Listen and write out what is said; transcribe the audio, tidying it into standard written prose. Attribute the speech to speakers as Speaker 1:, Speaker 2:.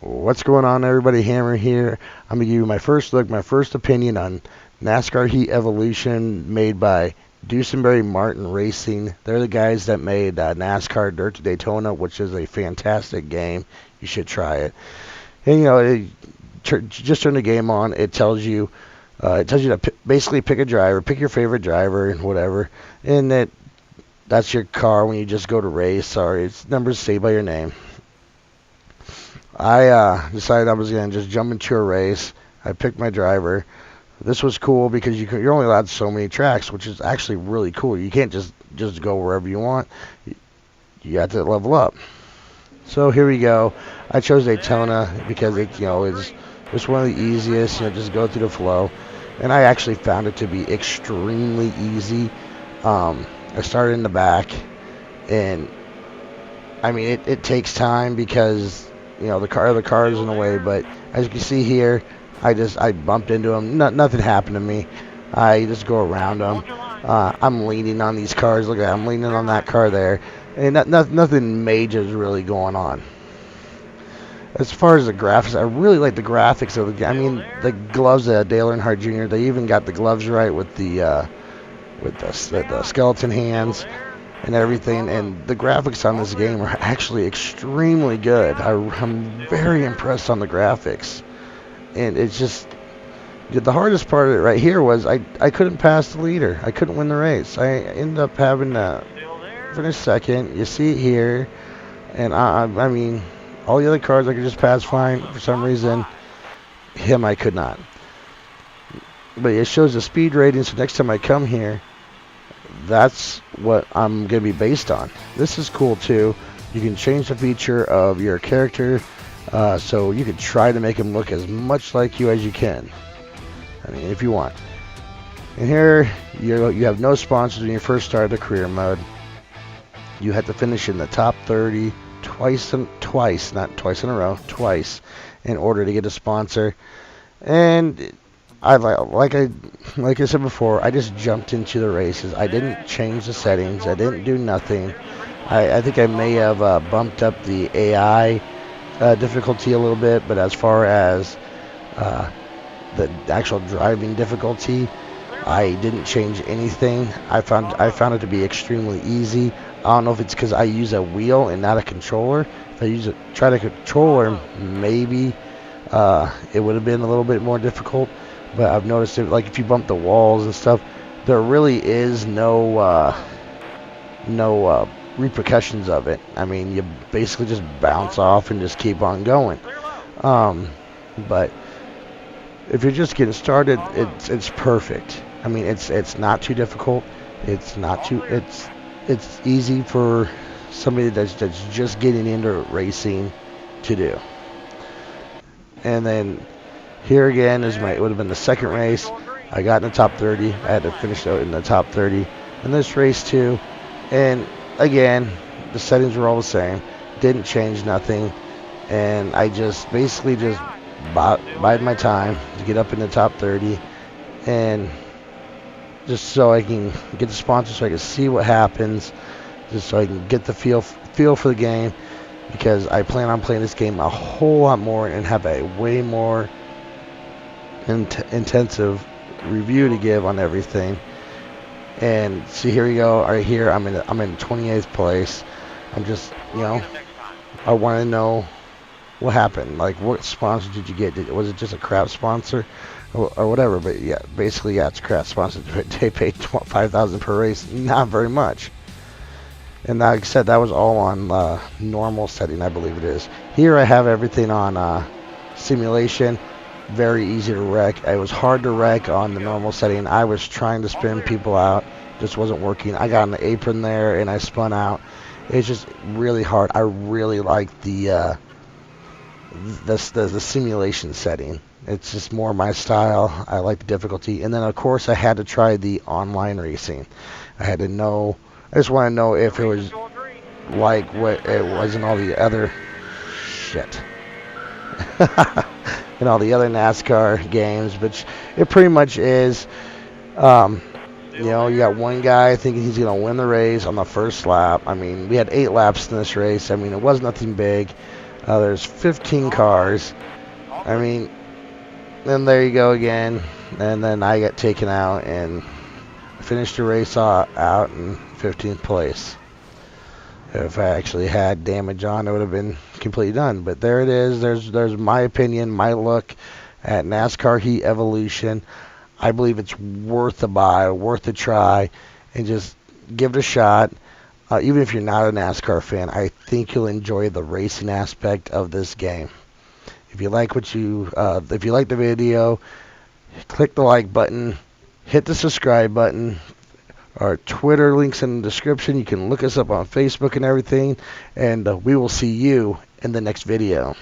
Speaker 1: What's going on, everybody? Hammer here. I'm going to give you my first look, my first opinion on NASCAR Heat Evolution made by Duesenberry Martin Racing. They're the guys that made NASCAR Dirt to Daytona, which is a fantastic game. You should try it. And just turn the game on. It tells you to basically pick a driver, pick your favorite driver and whatever, and that's your car when you just go to race. Sorry, it's numbers saved by your name. I decided I was going to just jump into a race. I picked my driver. This was cool because you're only allowed so many tracks, which is actually really cool. You can't just go wherever you want. You have to level up. So here we go. I chose Daytona because it's one of the easiest. Just go through the flow, and I actually found it to be extremely easy. I started in the back, and I mean it takes time because the car is in the way, but as you can see here, I bumped into him. Nothing happened to me. I just go around him. I'm leaning on these cars. Look at that. I'm leaning on that car there, and nothing major is really going on. As far as the graphics, I really like the graphics of the game. I mean, the gloves, Dale Earnhardt Jr. They even got the gloves right with the skeleton hands and everything, and the graphics on this game are actually extremely good. I'm very impressed on the graphics, and it's just the hardest part of it right here was I couldn't pass the leader. I couldn't win the race. I ended up having to finish second. You see it here, and I mean, all the other cars I could just pass fine. For some reason, him I could not. But it shows the speed rating, so next time I come here, that's what I'm going to be based on. This is cool too. You can change the feature of your character, so you can try to make him look as much like you as you can. I mean, if you want. And here, you have no sponsors when you first start the career mode. You have to finish in the top 30 twice, not twice in a row, twice, in order to get a sponsor. And like I said before, I just jumped into the races. I didn't change the settings. I didn't do nothing. I think I may have bumped up the AI difficulty a little bit, but as far as the actual driving difficulty, I didn't change anything. I found it to be extremely easy. I don't know if it's because I use a wheel and not a controller. If I tried a controller, maybe it would have been a little bit more difficult. But I've noticed it, like if you bump the walls and stuff, there really is no repercussions of it. I mean, you basically just bounce off and just keep on going. But if you're just getting started, it's perfect. I mean, it's not too difficult. It's easy for somebody that's just getting into racing to do. And then here again it would have been the second race. I got in the top 30. I had to finish out in the top 30 in this race too. And again, the settings were all the same. Didn't change nothing. And I just basically just bide my time to get up in the top 30, and just so I can get the sponsor, so I can see what happens, just so I can get the feel for the game, because I plan on playing this game a whole lot more and have a way more intensive review to give on everything. And see, here we go. Right here, I'm in 28th place. I'm just, I want to know what happened. Like, what sponsor did you get? Was it just a crap sponsor or whatever? But yeah, basically, yeah, it's a crap sponsor. They paid $5,000 per race. Not very much. And like I said, that was all on normal setting, I believe it is. Here I have everything on simulation. Very easy to wreck. It was hard to wreck on the normal setting. I was trying to spin people out. Just wasn't working. I got on the apron there and I spun out. It's just really hard. I really like the simulation setting. It's just more my style. I like the difficulty. And then of course I had to try the online racing. I had to know. I just want to know if it was like what it was in all the other shit. And all the other NASCAR games, but it pretty much is. You got one guy thinking he's going to win the race on the first lap. I mean, we had 8 laps in this race. I mean, it was nothing big. There's 15 cars. I mean, then there you go again. And then I got taken out and finished the race out in 15th place. If I actually had damage on, it would have been completely done. But there it is. There's my opinion, my look at NASCAR Heat Evolution. I believe it's worth a buy, worth a try, and just give it a shot. Even if you're not a NASCAR fan, I think you'll enjoy the racing aspect of this game. If you like if you like the video, click the like button, hit the subscribe button. Our Twitter links in the description. You can look us up on Facebook and everything, and we will see you in the next video.